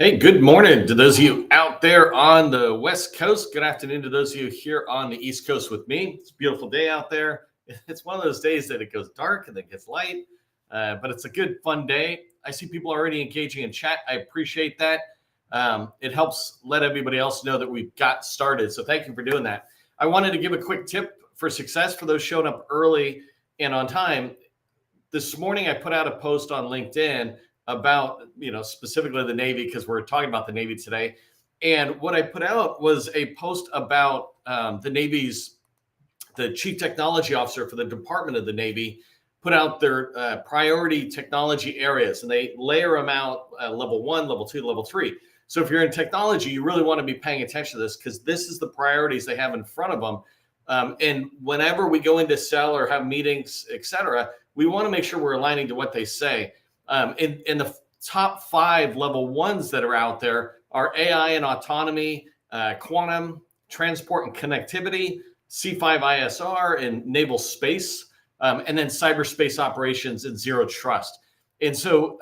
Hey, good morning to those of you out there on the West Coast. Good afternoon to those of you here on the East Coast with me. It's a beautiful day out there. It's one of those days that it goes dark and then gets light, but it's a good, fun day. I see people already engaging in chat. I appreciate that. It helps let everybody else know that we've got started. So thank you for doing that. I wanted to give a quick tip for success for those showing up early and on time. This morning, I put out a post on LinkedIn about, specifically the Navy, because we're talking about the Navy today. And what I put out was a post about the Chief Technology Officer for the Department of the Navy put out their priority technology areas, and they layer them out level 1, level 2, level 3. So if you're in technology, you really want to be paying attention to this because this is the priorities they have in front of them. And whenever we go into sell or have meetings, et cetera, we want to make sure we're aligning to what they say. In the top 5 level 1s that are out there are AI and autonomy, quantum, transport and connectivity, C5ISR and naval space, and then cyberspace operations and zero trust. And so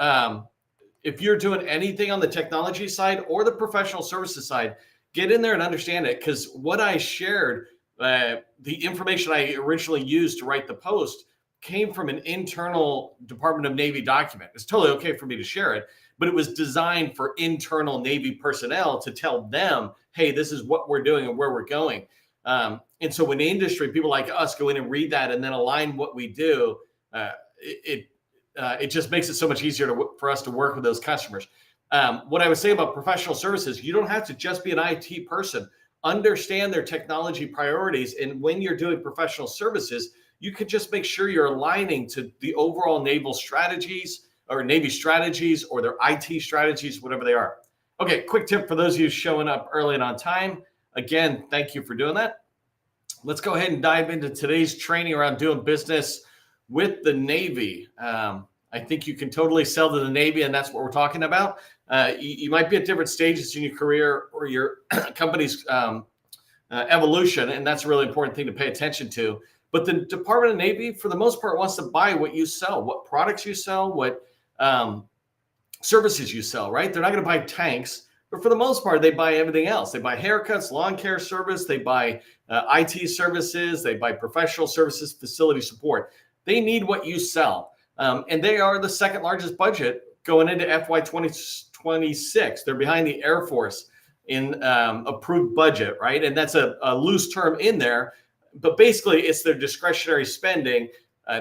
if you're doing anything on the technology side or the professional services side, get in there and understand it, because what I shared, the information I originally used to write the post came from an internal Department of Navy document. It's totally okay for me to share it, but it was designed for internal Navy personnel to tell them, hey, this is what we're doing and where we're going. And so when the industry, people like us go in and read that and then align what we do, it just makes it so much easier for us to work with those customers. What I would say about professional services, you don't have to just be an IT person. Understand their technology priorities. And when you're doing professional services, you could just make sure you're aligning to the overall naval strategies or Navy strategies or their IT strategies, whatever they are. Okay, quick tip for those of you showing up early and on time. Again, thank you for doing that. Let's go ahead and dive into today's training around doing business with the Navy. I think you can totally sell to the Navy, and that's what we're talking about. You might be at different stages in your career or your company's evolution, and that's a really important thing to pay attention to. But the Department of Navy, for the most part, wants to buy what you sell, what products you sell, what services you sell, right? They're not going to buy tanks, but for the most part, they buy everything else. They buy haircuts, lawn care service, they buy IT services, they buy professional services, facility support. They need what you sell. And they are the second largest budget going into FY 2026. They're behind the Air Force in approved budget, right? And that's a loose term in there. But basically, it's their discretionary spending.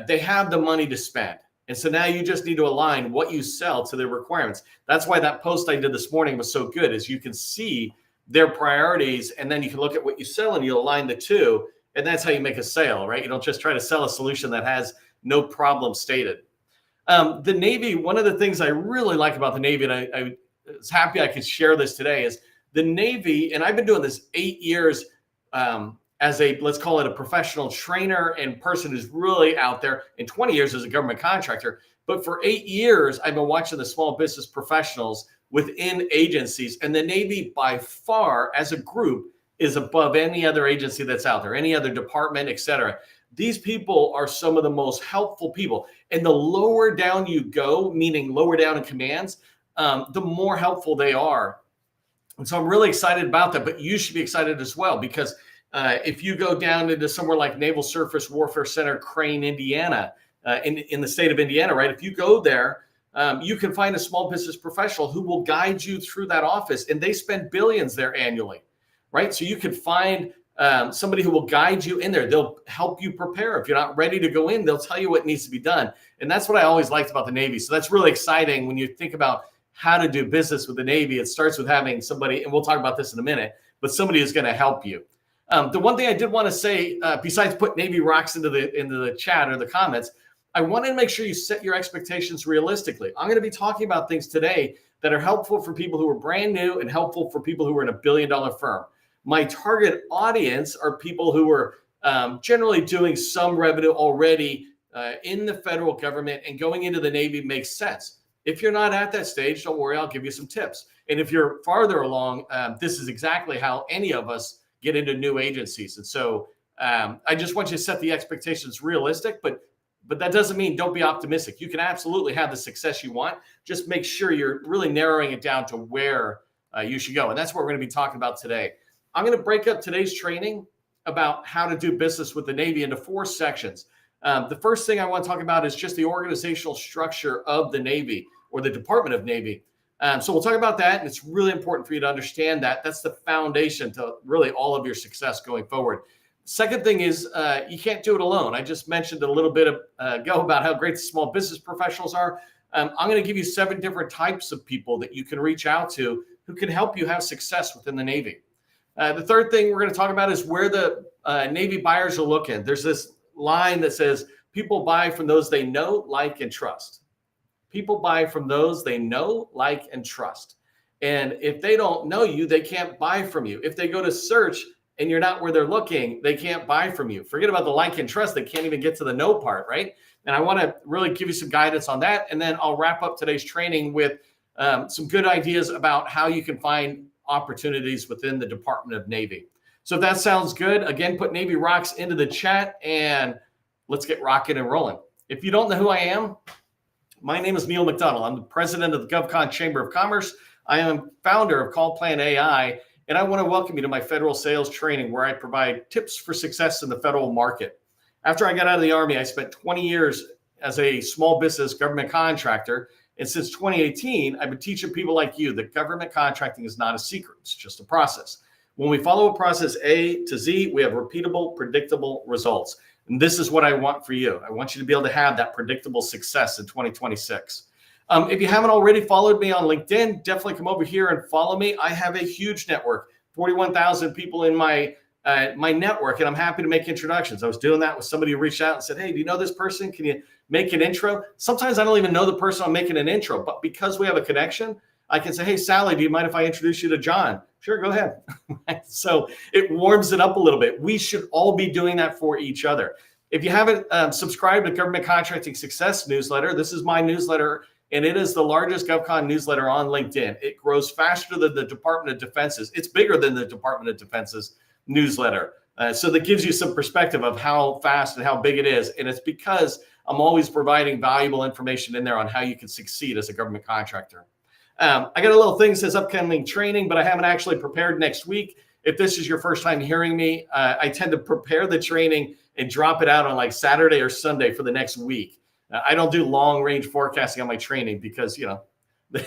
They have the money to spend. And so now you just need to align what you sell to their requirements. That's why that post I did this morning was so good, is you can see their priorities, and then you can look at what you sell and you align the two. And that's how you make a sale, right? You don't just try to sell a solution that has no problem stated. The Navy, one of the things I really like about the Navy, and I was happy I could share this today, is the Navy, and I've been doing this 8 years as a, let's call it a professional trainer and person who's really out there, in 20 years as a government contractor. But for 8 years, I've been watching the small business professionals within agencies. And the Navy, by far, as a group, is above any other agency that's out there, any other department, et cetera. These people are some of the most helpful people. And the lower down you go, meaning lower down in commands, the more helpful they are. And so I'm really excited about that. But you should be excited as well, because if you go down into somewhere like Naval Surface Warfare Center, Crane, Indiana, in the state of Indiana, right? If you go there, you can find a small business professional who will guide you through that office, and they spend billions there annually, right? So you could find somebody who will guide you in there. They'll help you prepare. If you're not ready to go in, they'll tell you what needs to be done. And that's what I always liked about the Navy. So that's really exciting when you think about how to do business with the Navy. It starts with having somebody, and we'll talk about this in a minute, but somebody who's going to help you. The one thing I did want to say, besides put Navy rocks into the chat or the comments, I wanted to make sure you set your expectations realistically. I'm going to be talking about things today that are helpful for people who are brand new and helpful for people who are in a billion-dollar firm. My target audience are people who are generally doing some revenue already in the federal government, and going into the Navy makes sense. If you're not at that stage, don't worry, I'll give you some tips. And if you're farther along, this is exactly how any of us get into new agencies. And so I just want you to set the expectations realistic, but But that doesn't mean don't be optimistic. You can absolutely have the success you want. Just make sure you're really narrowing it down to where you should go. And that's what we're going to be talking about today. I'm going to break up today's training about how to do business with the Navy into 4 sections. The first thing I want to talk about is just the organizational structure of the Navy or the Department of Navy. So we'll talk about that. And it's really important for you to understand that. That's the foundation to really all of your success going forward. Second thing is you can't do it alone. I just mentioned a little bit ago about how great the small business professionals are. I'm going to give you 7 different types of people that you can reach out to who can help you have success within the Navy. The third thing we're going to talk about is where the Navy buyers are looking. There's this line that says, people buy from those they know, like, and trust. People buy from those they know, like, and trust. And if they don't know you, they can't buy from you. If they go to search and you're not where they're looking, they can't buy from you. Forget about the like and trust. They can't even get to the know part, right? And I want to really give you some guidance on that. And then I'll wrap up today's training with some good ideas about how you can find opportunities within the Department of Navy. So if that sounds good, again, put Navy Rocks into the chat and let's get rocking and rolling. If you don't know who I am, my name is Neil McDonald. I'm the president of the GovCon Chamber of Commerce. I am founder of Call Plan AI, and I want to welcome you to my federal sales training where I provide tips for success in the federal market. After I got out of the Army, I spent 20 years as a small business government contractor. And since 2018, I've been teaching people like you that government contracting is not a secret. It's just a process. When we follow a process A to Z, we have repeatable, predictable results. And this is what I want for you. I want you to be able to have that predictable success in 2026. If you haven't already followed me on LinkedIn, definitely come over here and follow me. I have a huge network, 41,000 people in my network, and I'm happy to make introductions. I was doing that with somebody who reached out and said, hey, do you know this person? Can you make an intro? Sometimes I don't even know the person I'm making an intro, but because we have a connection, I can say, hey, Sally, do you mind if I introduce you to John? Sure, go ahead. So it warms it up a little bit. We should all be doing that for each other. If you haven't subscribed to Government Contracting Success newsletter, this is my newsletter, and it is the largest GovCon newsletter on LinkedIn. It grows faster than the Department of Defense's. It's bigger than the Department of Defense's newsletter. So that gives you some perspective of how fast and how big it is. And it's because I'm always providing valuable information in there on how you can succeed as a government contractor. I got a little thing that says upcoming training, but I haven't actually prepared next week. If this is your first time hearing me, I tend to prepare the training and drop it out on like Saturday or Sunday for the next week. I don't do long range forecasting on my training because, you know,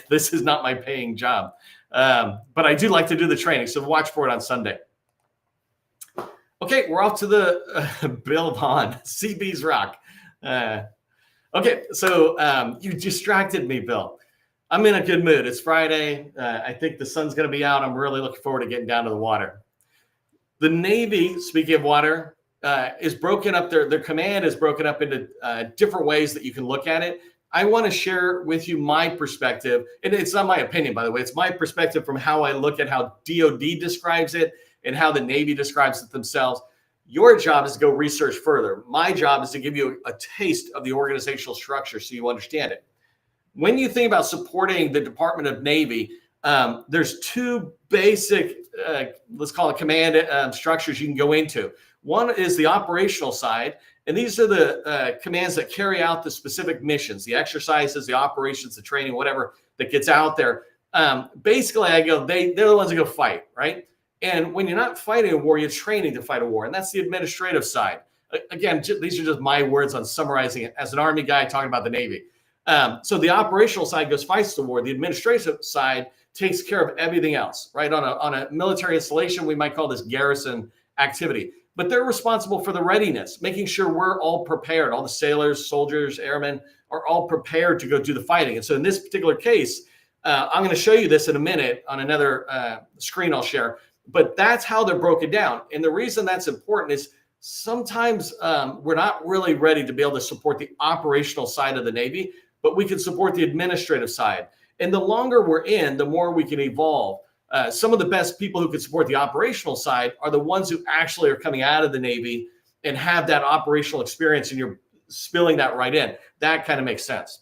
this is not my paying job. But I do like to do the training. So watch for it on Sunday. Okay, we're off to the Bill Vaughn, CB's Rock. Okay, so you distracted me, Bill. I'm in a good mood. It's Friday. I think the sun's going to be out. I'm really looking forward to getting down to the water. The Navy, speaking of water, is broken up. Their command is broken up into different ways that you can look at it. I want to share with you my perspective. And it's not my opinion, by the way. It's my perspective from how I look at how DOD describes it and how the Navy describes it themselves. Your job is to go research further. My job is to give you a taste of the organizational structure so you understand it. When you think about supporting the Department of Navy, there's 2 basic, let's call it command structures you can go into. One is the operational side, and these are the commands that carry out the specific missions, the exercises, the operations, the training, whatever that gets out there. Basically, they're the ones that go fight, right? And when you're not fighting a war, you're training to fight a war, and that's the administrative side. Again, these are just my words on summarizing it as an Army guy talking about the Navy. So the operational side goes fights the war. The administrative side takes care of everything else, right? On a military installation, we might call this garrison activity. But they're responsible for the readiness, making sure we're all prepared. All the sailors, soldiers, airmen are all prepared to go do the fighting. And so in this particular case, I'm going to show you this in a minute on another screen I'll share. But that's how they're broken down. And the reason that's important is sometimes we're not really ready to be able to support the operational side of the Navy, but we can support the administrative side. And the longer we're in, the more we can evolve. Some of the best people who can support the operational side are the ones who actually are coming out of the Navy and have that operational experience, and you're spilling that right in. That kind of makes sense.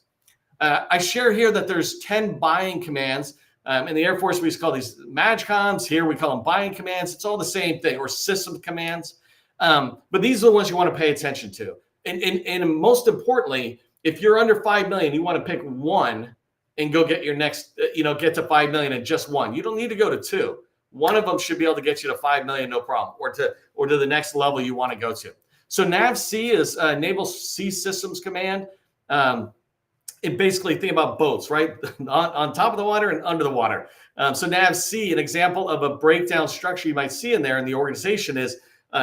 I share here that there's 10 buying commands. In the Air Force, we used to call these MAGCOMs. Here we call them buying commands. It's all the same thing, or system commands. But these are the ones you want to pay attention to. And most importantly, if you're under 5 million, you want to pick one and go get your next, get to 5 million in just one. You don't need to go to two. One of them should be able to get you to 5 million, no problem, or to the next level you want to go to. So NAVC is Naval Sea Systems Command. And basically think about boats, right? on top of the water and under the water. So NAVC, an example of a breakdown structure you might see in there in the organization is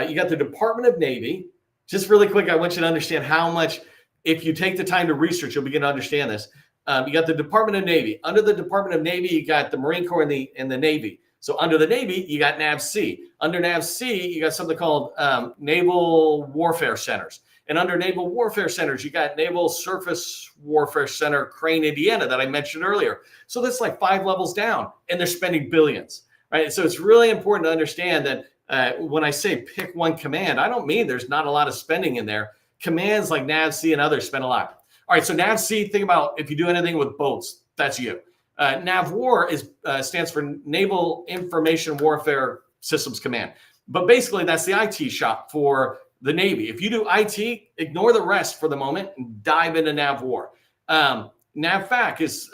you got the Department of Navy. Just really quick, I want you to understand how much, if you take the time to research, you'll begin to understand this. You got the Department of Navy. Under the Department of Navy, you got the Marine Corps and the Navy. So under the Navy, you got NAVC. Under NAVC, you got something called Naval Warfare Centers. And under Naval Warfare Centers, you got Naval Surface Warfare Center, Crane, Indiana, that I mentioned earlier. So that's like 5 levels down, and they're spending billions, right? So it's really important to understand that when I say pick one command, I don't mean there's not a lot of spending in there. Commands like NAVC and others spend a lot. All right, so NAVC, think about if you do anything with boats, that's you. NAVWAR stands for Naval Information Warfare Systems Command. But basically, that's the IT shop for the Navy. If you do IT, ignore the rest for the moment and dive into NAVWAR. NAVFAC is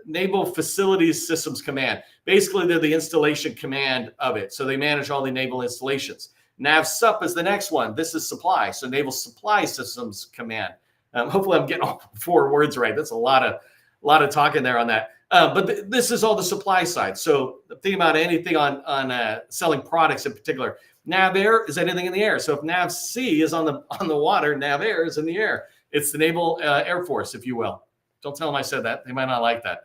Naval Facilities Systems Command. Basically, they're the installation command of it. So they manage all the naval installations. NAVSUP is the next one. This is supply. So Naval Supply Systems Command. Hopefully I'm getting all 4 words right. That's a lot of talking there on that. But this is all the supply side. So think about anything on selling products in particular. NAVAIR is anything in the air. So if NAVC is on the water, NAVAIR is in the air. It's the Naval Air Force, if you will. Don't tell them I said that. They might not like that.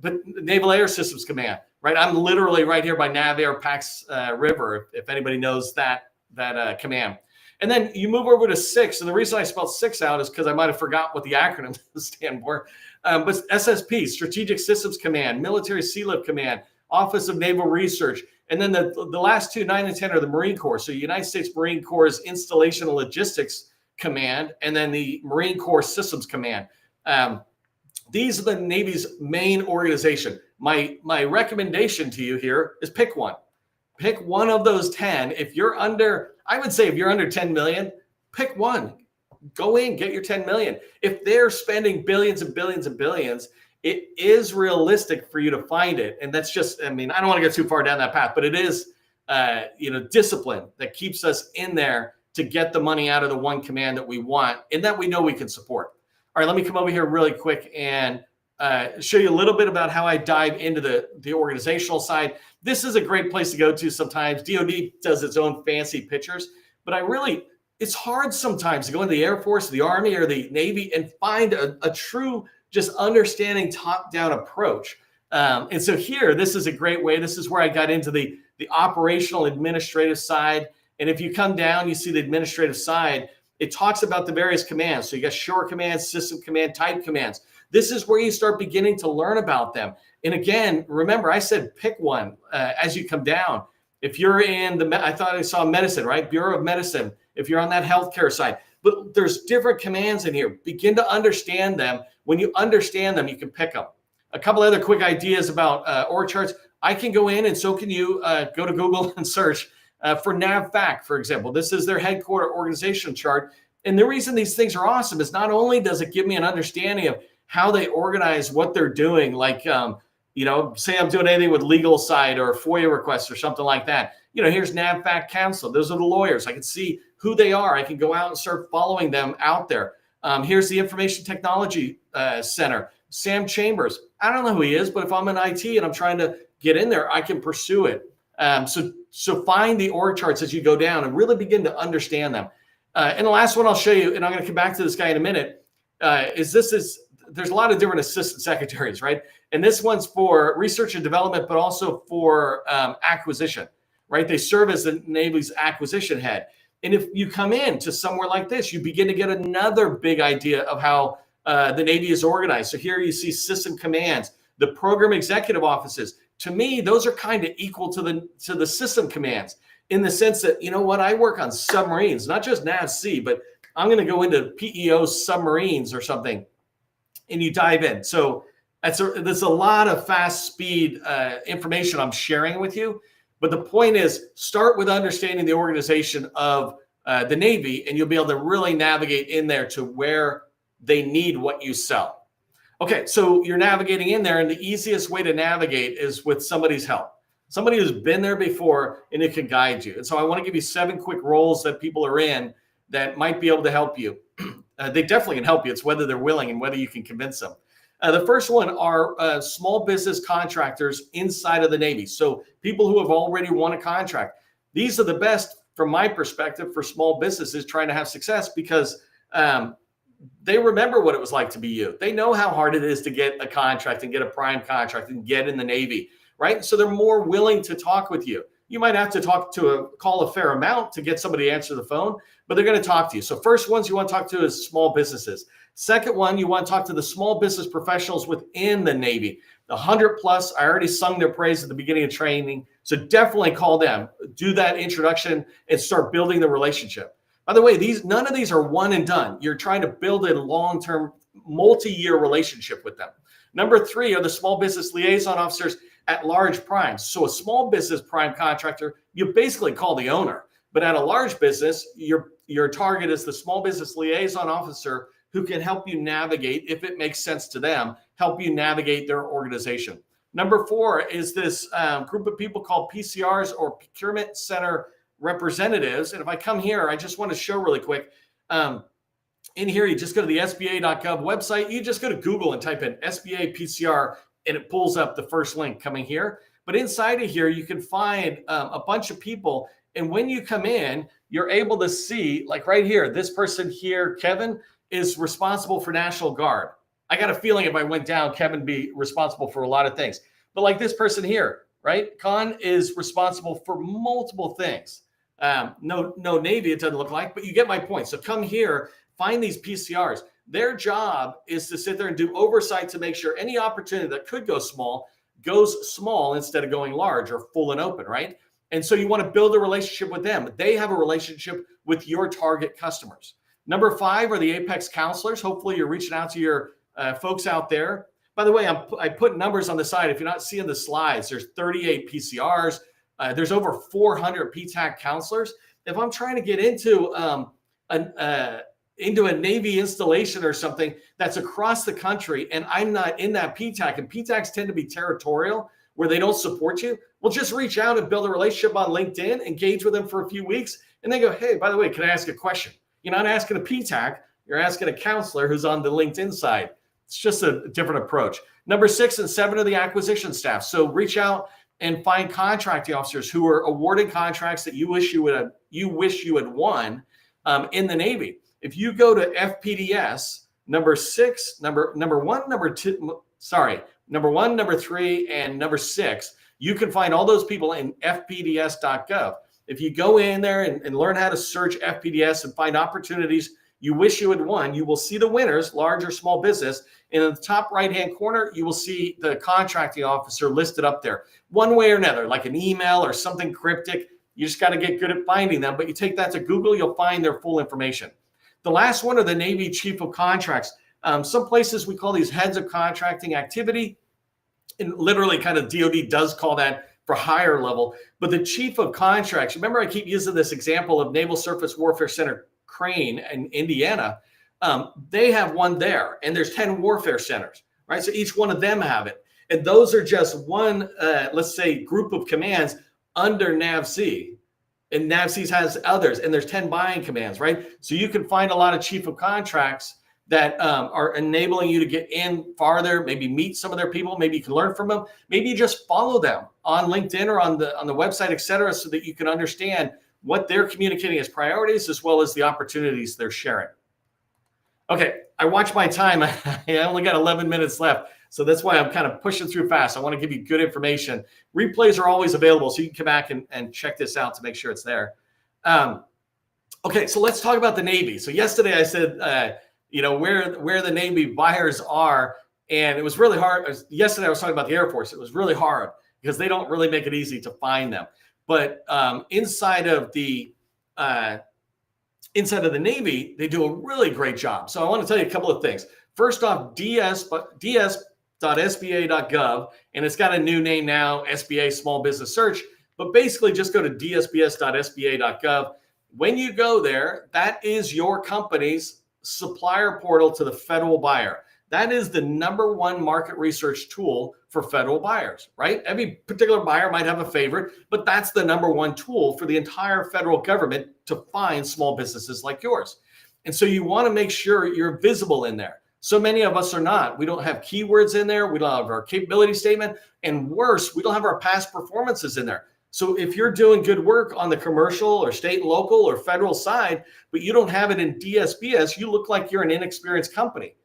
But Naval Air Systems Command, right? I'm literally right here by NAVAIR Pax River, if anybody knows that command. And then you move over to 6. And the reason I spelled 6 out is because I might have forgot what the acronym stand for. But SSP, Strategic Systems Command, Military Sea-Lift Command, Office of Naval Research. And then the last 2, 9 and 10, are the Marine Corps. So United States Marine Corps' Installation and Logistics Command, and then the Marine Corps Systems Command. These are the Navy's main organization. My recommendation to you here is pick one. Pick one of those 10. If you're under 10 million, pick one. Go in, get your 10 million. If they're spending billions and billions and billions, it is realistic for you to find it. And that's just, I don't want to get too far down that path, but it is, discipline that keeps us in there to get the money out of the one command that we want and that we know we can support. All right, let me come over here really quick and show you a little bit about how I dive into the organizational side. This is a great place to go to sometimes. DoD does its own fancy pictures, but it's hard sometimes to go into the Air Force, the Army, or the Navy and find a true just understanding top-down approach. And so here, this is a great way. This is where I got into the operational administrative side. And if you come down, you see the administrative side. It talks about the various commands. So you got shore commands, system command, type commands. This is where you start beginning to learn about them. And again, remember, I said pick one as you come down. If you're in I thought I saw medicine, right? Bureau of Medicine. If you're on that healthcare side. But there's different commands in here. Begin to understand them. When you understand them, you can pick them. A couple other quick ideas about org charts. I can go in, and so can you, go to Google and search for NAVFAC, for example. This is their headquarter organization chart. And the reason these things are awesome is not only does it give me an understanding of how they organize what they're doing, like, say I'm doing anything with legal side or FOIA requests or something like that. Here's NAVFAC Council. Those are the lawyers. I can see who they are. I can go out and start following them out there. Here's the Information Technology Center, Sam Chambers. I don't know who he is, but if I'm in IT and I'm trying to get in there, I can pursue it. So find the org charts as you go down and really begin to understand them. And the last one I'll show you, and I'm going to come back to this guy in a minute, there's a lot of different assistant secretaries, right? And this one's for research and development, but also for acquisition, right? They serve as the Navy's acquisition head. And if you come in to somewhere like this, you begin to get another big idea of how the Navy is organized. So here you see system commands, the program executive offices. To me, those are kind of equal to the system commands in the sense that, I work on submarines, not just NAVC, but I'm going to go into PEO submarines or something, and you dive in. So there's a lot of fast speed information I'm sharing with you. But the point is, start with understanding the organization of the Navy, and you'll be able to really navigate in there to where they need what you sell. Okay, so you're navigating in there, and the easiest way to navigate is with somebody's help. Somebody who's been there before and it can guide you. And so I want to give you 7 quick roles that people are in that might be able to help you. They definitely can help you. It's whether they're willing and whether you can convince them. The first one are small business contractors inside of the Navy. So people who have already won a contract. These are the best, from my perspective, for small businesses trying to have success because they remember what it was like to be you. They know how hard it is to get a contract and get a prime contract and get in the Navy. Right? So they're more willing to talk with you. You might have to call a fair amount to get somebody to answer the phone, but they're going to talk to you. So first ones you want to talk to is small businesses. Second one, you want to talk to the small business professionals within the Navy. The 100 plus, I already sung their praise at the beginning of training. So definitely call them, do that introduction and start building the relationship. By the way, none of these are one and done. You're trying to build a long-term, multi-year relationship with them. Number 3 are the small business liaison officers at large primes. So a small business prime contractor, you basically call the owner. But at a large business, your target is the small business liaison officer who can help you navigate, if it makes sense to them, help you navigate their organization. Number 4 is this group of people called PCRs, or Procurement Center Representatives. And if I come here, I just want to show really quick. In here, you just go to the SBA.gov website. You just go to Google and type in SBA PCR, and it pulls up the first link coming here. But inside of here, you can find a bunch of people. And when you come in, you're able to see, like right here, this person here, Kevin, is responsible for National Guard. I got a feeling if I went down, Kevin would be responsible for a lot of things. But like this person here, right? Khan is responsible for multiple things. No Navy, it doesn't look like, but you get my point. So come here, find these PCRs. Their job is to sit there and do oversight to make sure any opportunity that could go small goes small instead of going large or full and open, right? And so you want to build a relationship with them. They have a relationship with your target customers. Number 5 are the Apex counselors. Hopefully you're reaching out to your folks out there. By the way, I put numbers on the side. If you're not seeing the slides, there's 38 PCRs. There's over 400 PTAC counselors. If I'm trying to get into a Navy installation or something that's across the country and I'm not in that PTAC, and PTACs tend to be territorial where they don't support you, well, just reach out and build a relationship on LinkedIn, engage with them for a few weeks, and they go, hey, by the way, can I ask a question? You're not asking a PTAC, you're asking a counselor who's on the LinkedIn side. It's just a different approach. Number 6 and 7 are the acquisition staff. So reach out and find contracting officers who are awarded contracts that you wish you had won in the Navy. If you go to FPDS, number 1, number 3, and number 6, you can find all those people in fpds.gov. If you go in there and learn how to search FPDS and find opportunities you wish you had won, you will see the winners, large or small business. And in the top right-hand corner, you will see the contracting officer listed up there. One way or another, like an email or something cryptic, you just got to get good at finding them. But you take that to Google, you'll find their full information. The last one are the Navy Chief of Contracts. Some places we call these heads of contracting activity. And literally kind of DOD does call that for higher level. But the Chief of Contracts, remember I keep using this example of Naval Surface Warfare Center Crane in Indiana. They have one there, and there's 10 warfare centers, right? So each one of them have it. And those are just one, let's say, group of commands under NAVC. And NAVC has others, and there's 10 buying commands, right? So you can find a lot of Chief of Contracts that are enabling you to get in farther, maybe meet some of their people, maybe you can learn from them, maybe you just follow them on LinkedIn or on the website, et cetera, so that you can understand what they're communicating as priorities as well as the opportunities they're sharing. Okay, I watched my time. I only got 11 minutes left, so that's why I'm kind of pushing through fast. I want to give you good information. Replays are always available, so you can come back and check this out to make sure it's there. Okay, so let's talk about the Navy. So yesterday I said, where the Navy buyers are, and it was really hard. Yesterday I was talking about the Air Force. It was really hard because they don't really make it easy to find them. But inside of the Navy, they do a really great job. So I want to tell you a couple of things. First off, ds.sba.gov, and it's got a new name now, SBA Small Business Search. But basically, just go to dsbs.sba.gov. When you go there, that is your company's supplier portal to the federal buyer. That is the number one market research tool for federal buyers, right? Every particular buyer might have a favorite, but that's the number one tool for the entire federal government to find small businesses like yours. And so you want to make sure you're visible in there. So many of us are not. We don't have keywords in there. We don't have our capability statement. And worse, we don't have our past performances in there. So if you're doing good work on the commercial or state and local or federal side, but you don't have it in DSBS, you look like you're an inexperienced company.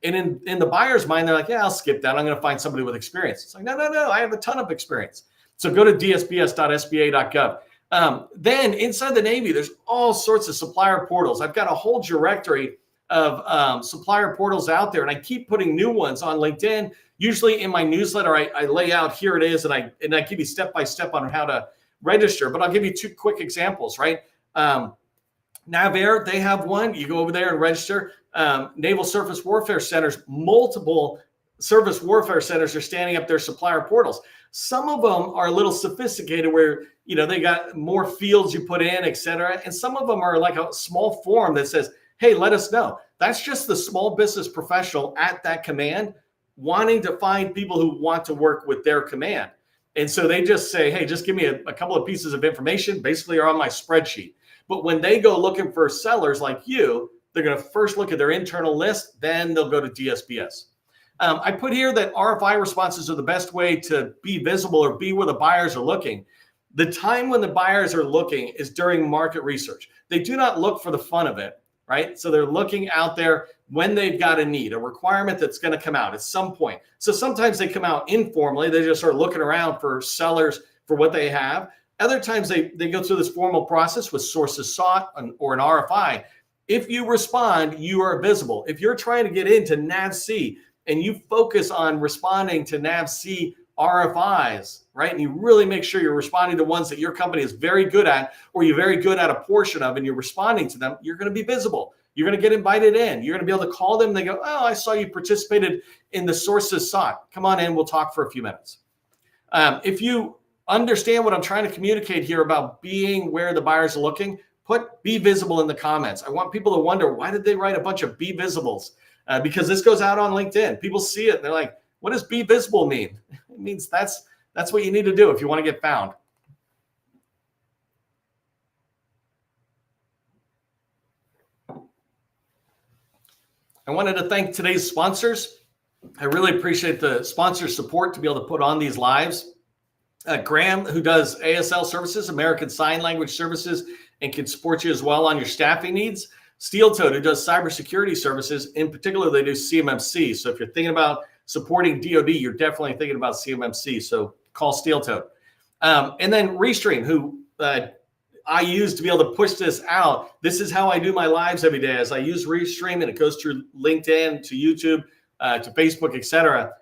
And in the buyer's mind, they're like, yeah, I'll skip that. I'm going to find somebody with experience. It's like, no, I have a ton of experience. So go to dsbs.sba.gov. Then inside the Navy, there's all sorts of supplier portals. I've got a whole directory of supplier portals out there, and I keep putting new ones on LinkedIn. Usually in my newsletter, I lay out, here it is, and I give you step-by-step on how to register. But I'll give you two quick examples, right? NavAir, they have one. You go over there and register. Naval Surface Warfare Centers, multiple surface warfare centers are standing up their supplier portals. Some of them are a little sophisticated where, they got more fields you put in, et cetera. And some of them are like a small form that says, hey, let us know. That's just the small business professional at that command wanting to find people who want to work with their command. And so they just say, hey, just give me a couple of pieces of information, basically are on my spreadsheet. But when they go looking for sellers like you, they're going to first look at their internal list, then they'll go to DSBS. I put here that RFI responses are the best way to be visible or be where the buyers are looking. The time when the buyers are looking is during market research. They do not look for the fun of it, right? So they're looking out there when they've got a need, a requirement that's going to come out at some point. So sometimes they come out informally. They just start looking around for sellers for what they have. Other times they go through this formal process with sources sought or an RFI. If you respond, you are visible. If you're trying to get into NAVC and you focus on responding to NAVC RFIs, right? And you really make sure you're responding to ones that your company is very good at, or you're very good at a portion of, and you're responding to them, you're going to be visible. You're going to get invited in. You're going to be able to call them. And they go, oh, I saw you participated in the sources sought. Come on in. We'll talk for a few minutes. If you understand what I'm trying to communicate here about being where the buyers are looking, put be visible in the comments. I want people to wonder, why did they write a bunch of be visibles? Because this goes out on LinkedIn. People see it. And they're like, what does be visible mean? It means that's what you need to do if you want to get found. I wanted to thank today's sponsors. I really appreciate the sponsor support to be able to put on these lives. Graham, who does ASL services, American Sign Language services, and can support you as well on your staffing needs. Steel Toed, who does cybersecurity services. In particular, they do CMMC. So if you're thinking about supporting DoD, you're definitely thinking about CMMC. So call Steel Toed. And then Restream, who I use to be able to push this out. This is how I do my lives every day, as I use Restream, and it goes through LinkedIn to YouTube to Facebook, etc.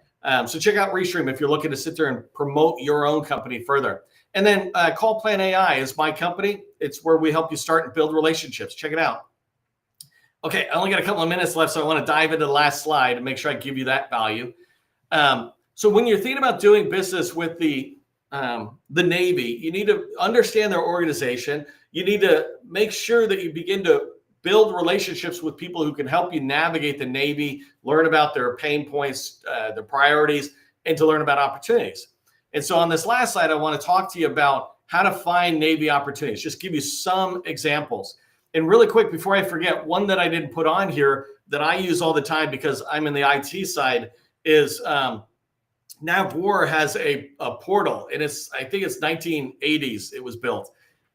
So check out Restream if you're looking to sit there and promote your own company further. And then Call Plan AI is my company. It's where we help you start and build relationships. Check it out. Okay, I only got a couple of minutes left, so I want to dive into the last slide and make sure I give you that value. So when you're thinking about doing business with the Navy, you need to understand their organization. You need to make sure that you begin to build relationships with people who can help you navigate the Navy, learn about their pain points, their priorities, and to learn about opportunities. And so on this last slide, I want to talk to you about how to find Navy opportunities, just give you some examples. And really quick, before I forget, one that I didn't put on here that I use all the time because I'm in the IT side is NavWar has a portal, and I think it's 1980s it was built,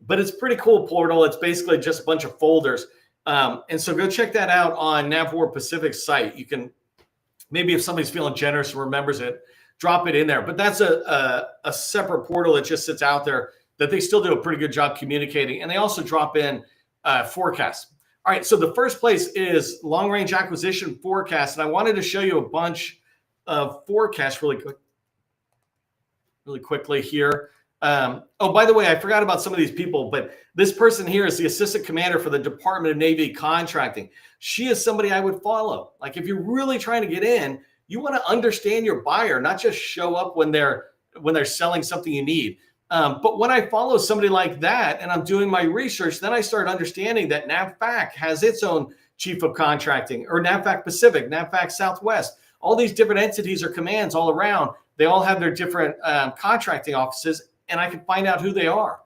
but it's a pretty cool portal. It's basically just a bunch of folders. And so go check that out on NavWar Pacific site. You can, maybe if somebody's feeling generous and remembers it, drop it in there. But that's a separate portal that just sits out there that they still do a pretty good job communicating. And they also drop in forecasts. All right, so the first place is long range acquisition forecast. And I wanted to show you a bunch of forecasts really quickly here. Oh, by the way, I forgot about some of these people, but this person here is the assistant commander for the Department of Navy contracting. She is somebody I would follow. Like if you're really trying to get in, you want to understand your buyer, not just show up when they're selling something you need. But when I follow somebody like that and I'm doing my research, then I start understanding that NAVFAC has its own chief of contracting, or NAVFAC Pacific, NAVFAC Southwest. All these different entities or commands all around, they all have their different contracting offices, and I can find out who they are.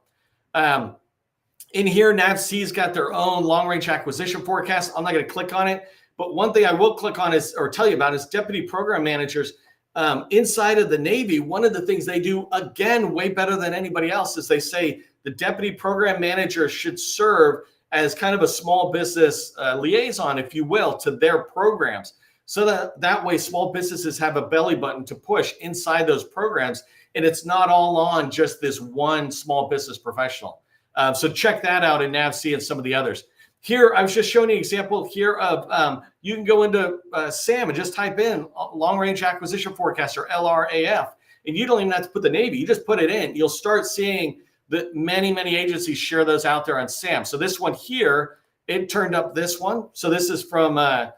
In here, NAVC's got their own long-range acquisition forecast. I'm not going to click on it, but one thing I will click on is, or tell you about, is deputy program managers. Inside of the Navy, one of the things they do, again, way better than anybody else, is they say the deputy program manager should serve as kind of a small business liaison, if you will, to their programs. So that way small businesses have a belly button to push inside those programs, and it's not all on just this one small business professional. So check that out in NAVC and some of the others. Here, I was just showing you an example here of, you can go into SAM and just type in Long Range Acquisition Forecast, or LRAF, and you don't even have to put the Navy. You just put it in. You'll start seeing that many, many agencies share those out there on SAM. So this one here, it turned up this one. So this is from, I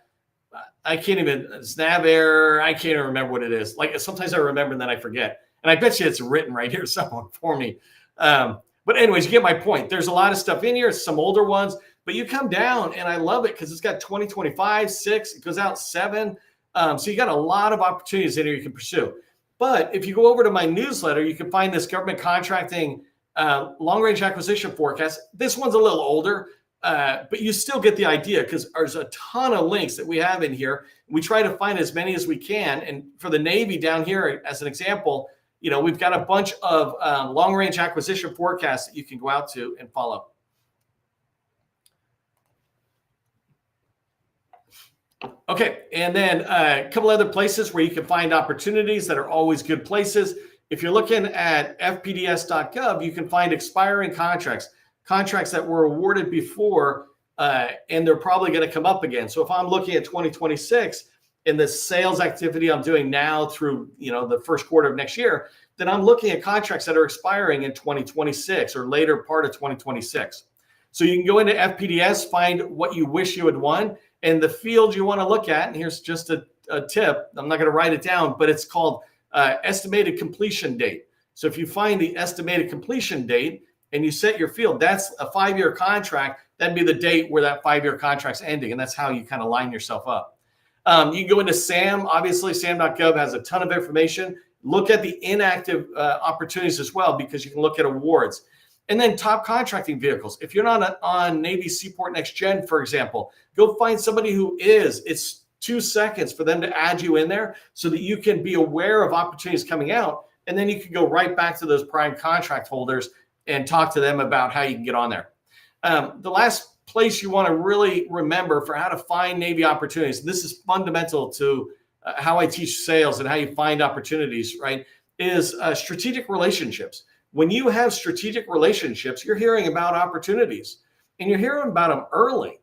can't even, Snavair, I can't even remember what it is. Like, sometimes I remember and then I forget. And I bet you it's written right here somewhere for me. But anyways, you get my point. There's a lot of stuff in here, some older ones, but you come down and I love it because it's got 2025, 6, it goes out 7. So you got a lot of opportunities in here you can pursue. But if you go over to my newsletter, you can find this government contracting long-range acquisition forecast. This one's a little older, but you still get the idea because there's a ton of links that we have in here. We try to find as many as we can. And for the Navy down here, as an example, you know, we've got a bunch of long-range acquisition forecasts that you can go out to and follow. Okay, and then a couple other places where you can find opportunities that are always good places. If you're looking at fpds.gov, you can find expiring contracts that were awarded before, and they're probably going to come up again. So if I'm looking at 2026 and the sales activity I'm doing now through, you know, the first quarter of next year, then I'm looking at contracts that are expiring in 2026 or later part of 2026. So you can go into FPDS, find what you wish you had won, and the field you want to look at. And here's just a tip. I'm not going to write it down, but it's called estimated completion date. So if you find the estimated completion date and you set your field, that's a 5-year contract. That'd be the date where that 5-year contract's ending. And that's how you kind of line yourself up. You can go into SAM. Obviously, SAM.gov has a ton of information. Look at the inactive opportunities as well, because you can look at awards. And then top contracting vehicles. If you're not on Navy Seaport Next Gen, for example, go find somebody who is. It's 2 seconds for them to add you in there so that you can be aware of opportunities coming out. And then you can go right back to those prime contract holders and talk to them about how you can get on there. The last place you want to really remember for how to find Navy opportunities, this is fundamental to how I teach sales and how you find opportunities, right, is strategic relationships. When you have strategic relationships, you're hearing about opportunities, and you're hearing about them early.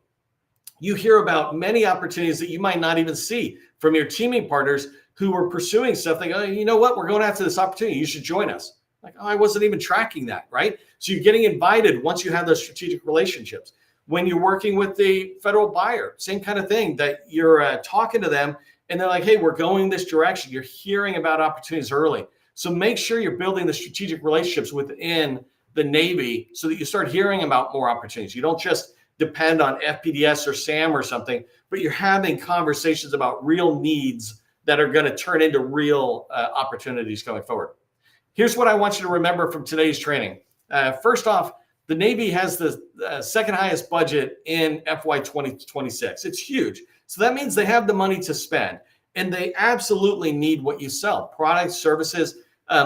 You hear about many opportunities that you might not even see from your teaming partners who are pursuing stuff. They go, you know what, we're going after this opportunity. You should join us. Like, oh, I wasn't even tracking that, right? So you're getting invited once you have those strategic relationships. When you're working with the federal buyer, same kind of thing, that you're talking to them and they're like, hey, we're going this direction. You're hearing about opportunities early. So make sure you're building the strategic relationships within the Navy so that you start hearing about more opportunities. You don't just depend on FPDS or SAM or something, but you're having conversations about real needs that are going to turn into real opportunities going forward. Here's what I want you to remember from today's training. First off, the Navy has the second highest budget in FY 2026. It's huge. So that means they have the money to spend, and they absolutely need what you sell. Products, services,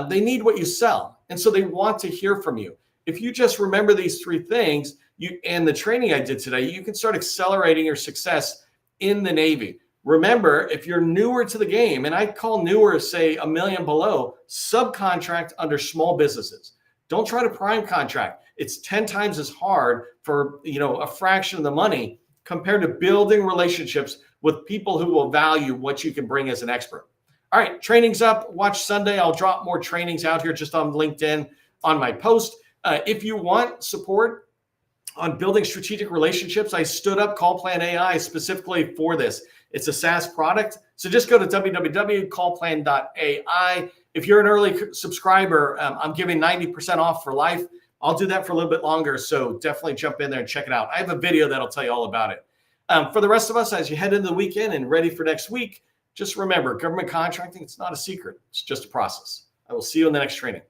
they need what you sell. And so they want to hear from you. If you just remember these 3 things, and the training I did today, you can start accelerating your success in the Navy. Remember, if you're newer to the game, and I call newer, say, $1 million below, subcontract under small businesses. Don't try to prime contract. It's 10 times as hard for, you know, a fraction of the money compared to building relationships with people who will value what you can bring as an expert. All right, training's up. Watch Sunday. I'll drop more trainings out here just on LinkedIn on my post. If you want support on building strategic relationships, I stood up Call Plan AI specifically for this. It's a SaaS product. So just go to www.callplan.ai. If you're an early subscriber, I'm giving 90% off for life. I'll do that for a little bit longer. So definitely jump in there and check it out. I have a video that'll tell you all about it. For the rest of us, as you head into the weekend and ready for next week, just remember, government contracting, it's not a secret. It's just a process. I will see you in the next training.